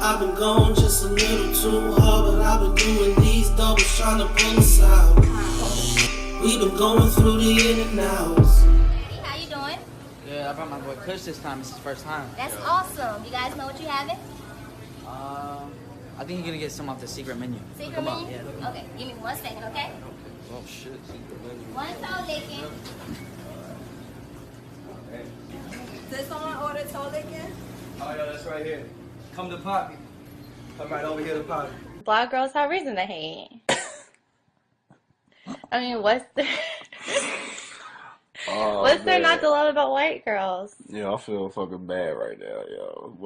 I've been going just a little too hard, but I've been doing these doubles trying to pull us out. We've been going through the in and outs. Hey, how you doing? Yeah, I brought my boy Kush this time. It's his first time. That's awesome. You guys know what you having? I think you're gonna get some off the secret menu. Secret menu? Yeah. Okay, give me 1 second, okay? Oh shit, secret menu. One toe licking. Did someone order toe licking? Oh yeah, that's right here. Come to Poppy. Come right over here to Poppy. Black girls have reason to hate. I mean, what's there not to love about white girls? Yeah, I feel fucking bad right now, yo.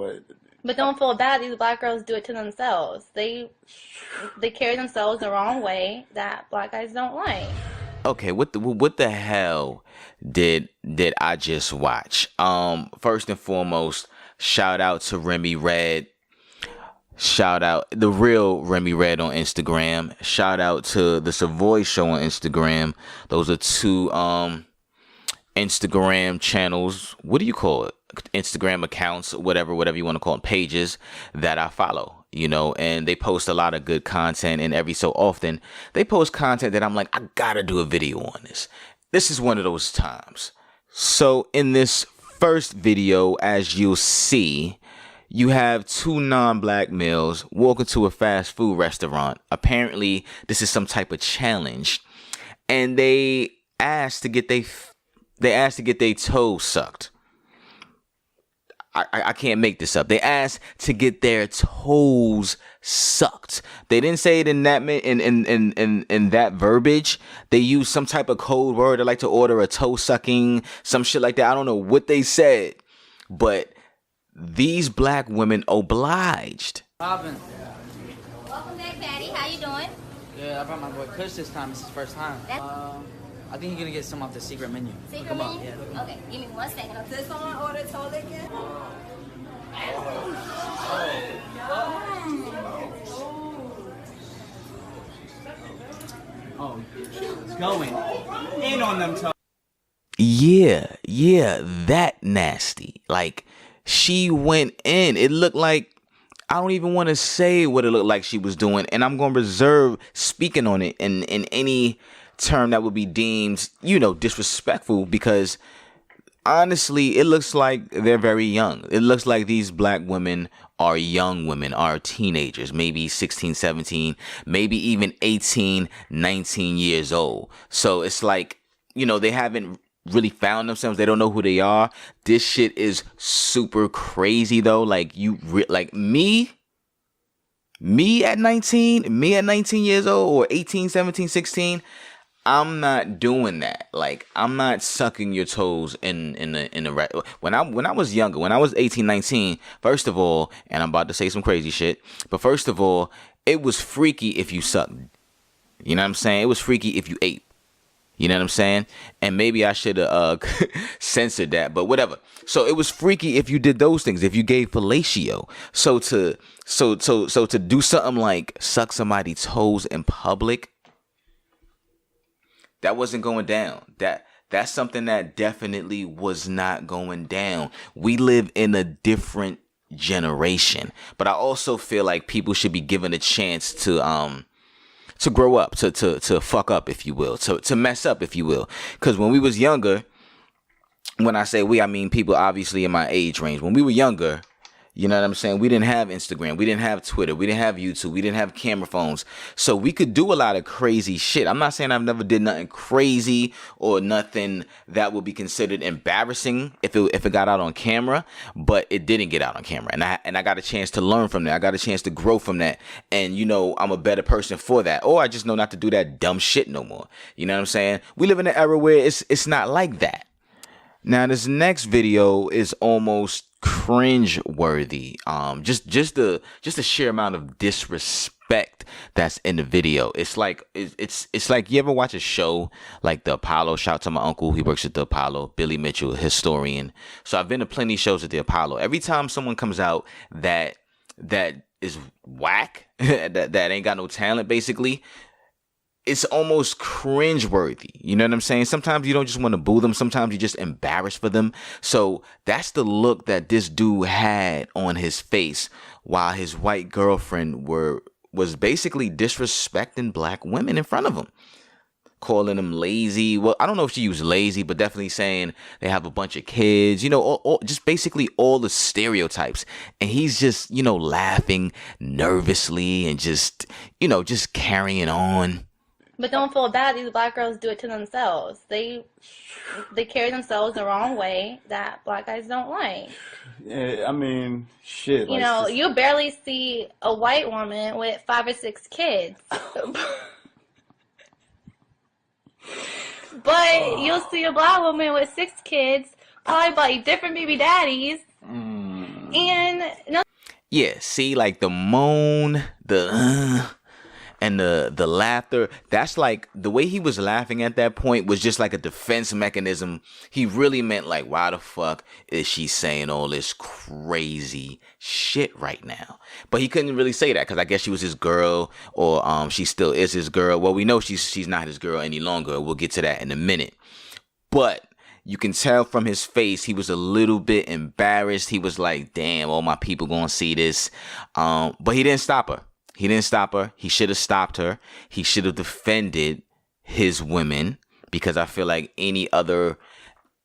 But don't feel bad. These black girls do it to themselves. They carry themselves the wrong way that black guys don't like. Okay, what the hell did I just watch? First and foremost, shout out to Remy Red. Shout out the real Remy Red on Instagram. Shout out to the Savoy Show on Instagram. Those are two Instagram channels. What do you call it? Instagram accounts, whatever you want to call them, pages that I follow, you know, and they post a lot of good content, and every so often they post content that I'm like, I gotta do a video on this. This is one of those times. So in this first video, as you'll see, you have two non-black males walking to a fast food restaurant. Apparently, this is some type of challenge, and they asked to get their toes sucked. I can't make this up. They asked to get their toes sucked. They didn't say it in that verbiage. They used some type of code word. They like to order a toe sucking, some shit like that. I don't know what they said, but these black women obliged. Robin. Welcome back, Patty. How you doing? Yeah, I brought my boy Kush this time. It's his first time. I think you're gonna get some off the secret menu. Secret menu? Yeah. Okay, give me 1 second, okay? Did someone order toe licking? Oh, she's going in on them toes. Yeah, that nasty. Like, she went in. It looked like, I don't even want to say what it looked like she was doing, and I'm going to reserve speaking on it in any term that would be deemed, you know, disrespectful, because honestly, it looks like they're very young. It looks like these black women are young women, are teenagers, maybe 16, 17, maybe even 18, 19 years old. So it's like, you know, they haven't really found themselves. They don't know who they are. This shit is super crazy though. Like like me at 19 years old, or 18, 17, 16, I'm not doing that. Like, I'm not sucking your toes in the when I was younger, when I was 18, 19, first of all, and I'm about to say some crazy shit, but first of all, it was freaky if you sucked. You know what I'm saying? It was freaky if you ate. You know what I'm saying? And maybe I should have censored that, but whatever. So it was freaky if you did those things, if you gave fellatio. So to do something like suck somebody's toes in public, that wasn't going down. That's something that definitely was not going down. We live in a different generation, but I also feel like people should be given a chance to grow up, to fuck up, if you will, to mess up, if you will. Because when we was younger, when I say we, I mean people obviously in my age range. When we were younger, you know what I'm saying? We didn't have Instagram. We didn't have Twitter. We didn't have YouTube. We didn't have camera phones. So we could do a lot of crazy shit. I'm not saying I've never did nothing crazy or nothing that would be considered embarrassing if it got out on camera, but it didn't get out on camera. And I got a chance to learn from that. I got a chance to grow from that. And, you know, I'm a better person for that. Or I just know not to do that dumb shit no more. You know what I'm saying? We live in an era where it's not like that. Now, this next video is almost cringe-worthy. Just the sheer amount of disrespect that's in the video. It's like you ever watch a show like the Apollo? Shout out to my uncle, he works at the Apollo, Billy Mitchell, historian. So I've been to plenty of shows at the Apollo. Every time someone comes out that is whack, that ain't got no talent, basically, it's almost cringeworthy. You know what I'm saying? Sometimes you don't just want to boo them. Sometimes you're just embarrassed for them. So that's the look that this dude had on his face while his white girlfriend was basically disrespecting black women in front of him. Calling them lazy. Well, I don't know if she used lazy, but definitely saying they have a bunch of kids, you know, just basically all the stereotypes. And he's just, you know, laughing nervously and just, you know, just carrying on. But don't feel bad. These black girls do it to themselves. They carry themselves the wrong way that black guys don't like. Yeah, I mean, shit. You like, know, you barely see a white woman with 5 or 6 kids. But you'll see a black woman with 6 kids, probably by different baby daddies. And no. Yeah, see, like the moan, and the laughter, that's like the way he was laughing at that point was just like a defense mechanism. He really meant like, why the fuck is she saying all this crazy shit right now? But he couldn't really say that because I guess she was his girl, or she still is his girl. Well, we know she's not his girl any longer. We'll get to that in a minute. But you can tell from his face he was a little bit embarrassed. He was like, damn, all my people gonna see this. But he didn't stop her. He didn't stop her. He should have stopped her. He should have defended his women, because I feel like any other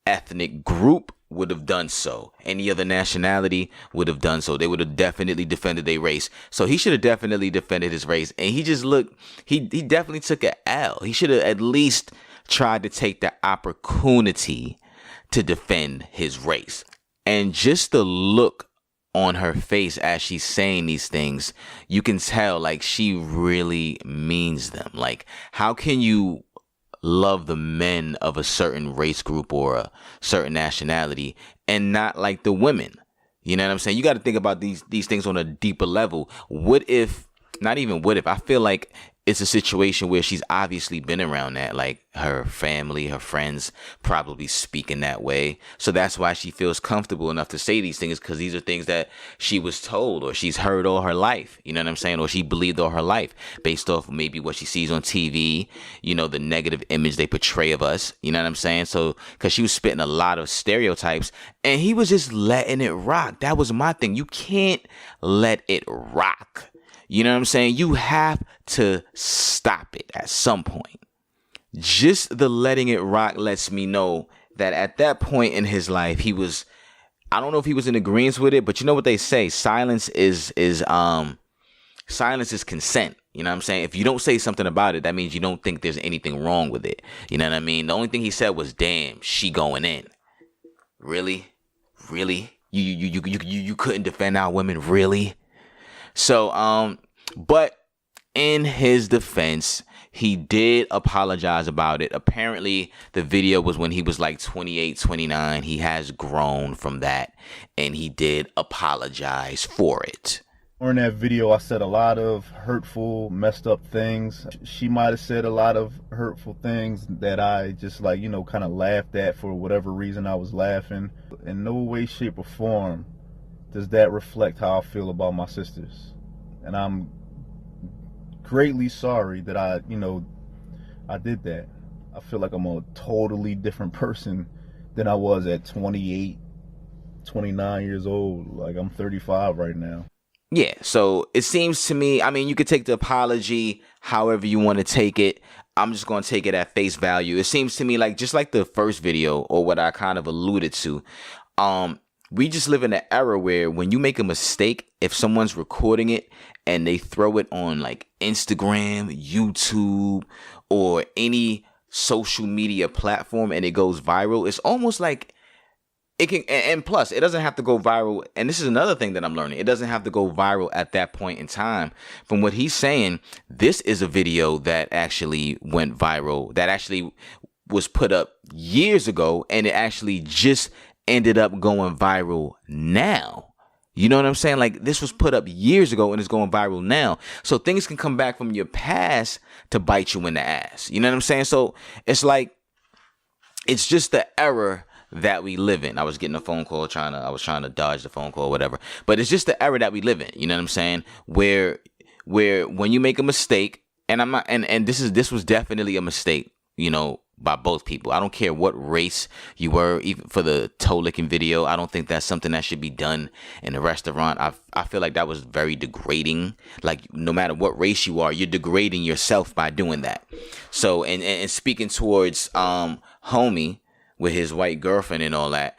ethnic group would have done so. Any other nationality would have done so. They would have definitely defended their race. So he should have definitely defended his race. And he just looked, he definitely took an L. He should have at least tried to take the opportunity to defend his race. And just the look on her face as she's saying these things, you can tell like she really means them. Like, how can you love the men of a certain race group or a certain nationality and not like the women? You know what I'm saying? You got to think about these things on a deeper level. What if, not even what if, I feel like it's a situation where she's obviously been around that, like her family, her friends probably speaking that way. So that's why she feels comfortable enough to say these things, because these are things that she was told or she's heard all her life. You know what I'm saying? Or she believed all her life based off maybe what she sees on TV, you know, the negative image they portray of us. You know what I'm saying? So, because she was spitting a lot of stereotypes and he was just letting it rock. That was my thing. You can't let it rock. You know what I'm saying? You have to stop it at some point. Just the letting it rock lets me know that at that point in his life, he was, I don't know if he was in agreement with it, but you know what they say? Silence is consent. You know what I'm saying? If you don't say something about it, that means you don't think there's anything wrong with it. You know what I mean? The only thing he said was, damn, she going in. Really? Really? You couldn't defend our women? Really? So, but in his defense, he did apologize about it. Apparently, the video was when he was like 28, 29. He has grown from that, and he did apologize for it. During that video, I said a lot of hurtful, messed up things. She might have said a lot of hurtful things that I just like, you know, kind of laughed at for whatever reason I was laughing. In no way, shape, or form does that reflect how I feel about my sisters. And I'm greatly sorry that I did that. I feel like I'm a totally different person than I was at 28, 29 years old. Like, I'm 35 right now. Yeah, so it seems to me, I mean, you could take the apology however you want to take it. I'm just going to take it at face value. It seems to me like, just like the first video, or what I kind of alluded to, we just live in an era where when you make a mistake, if someone's recording it and they throw it on like Instagram, YouTube, or any social media platform and it goes viral, it's almost like it can, and plus it doesn't have to go viral. And this is another thing that I'm learning. It doesn't have to go viral at that point in time. From what he's saying, this is a video that actually went viral, that actually was put up years ago, and it actually just ended up going viral now. You know what I'm saying? Like, this was put up years ago and it's going viral now. So things can come back from your past to bite you in the ass. You know what I'm saying? So it's like, it's just the era that we live in. I was getting a phone call, I was trying to dodge the phone call or whatever. But it's just the era that we live in. You know what I'm saying? Where when you make a mistake, and I'm not, and this was definitely a mistake, you know, by both people. I don't care what race you were, even for the toe licking video. I don't think that's something that should be done in a restaurant. I feel like that was very degrading. Like, no matter what race you are, you're degrading yourself by doing that. So, and speaking towards homie with his white girlfriend and all that,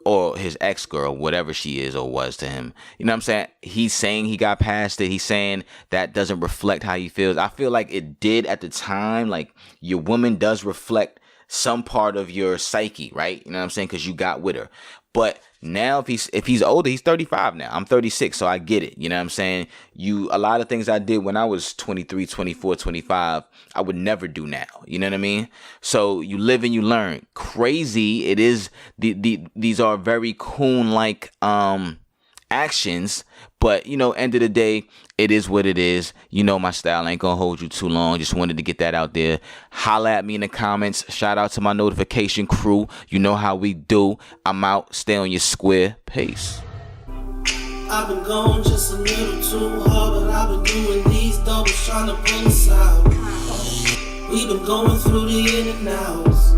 or his ex-girl, whatever she is or was to him. You know what I'm saying? He's saying he got past it. He's saying that doesn't reflect how he feels. I feel like it did at the time. Like, your woman does reflect some part of your psyche, right? You know what I'm saying? Because you got with her. But now if he's older, he's 35 now. I'm 36, so I get it. You know what I'm saying? A lot of things I did when I was 23, 24, 25, I would never do now. You know what I mean? So you live and you learn. Crazy it is. These are very coon-like actions, but you know, end of the day, it is what it is. You know my style. I ain't gonna hold you too long. Just wanted to get that out there. Holla at me in the comments. Shout out to my notification crew. You know how we do. I'm out. Stay on your square. Peace. I've been going just a little too hard, but I've been doing these doubles trying to pull us out. We've been going through the in and outs.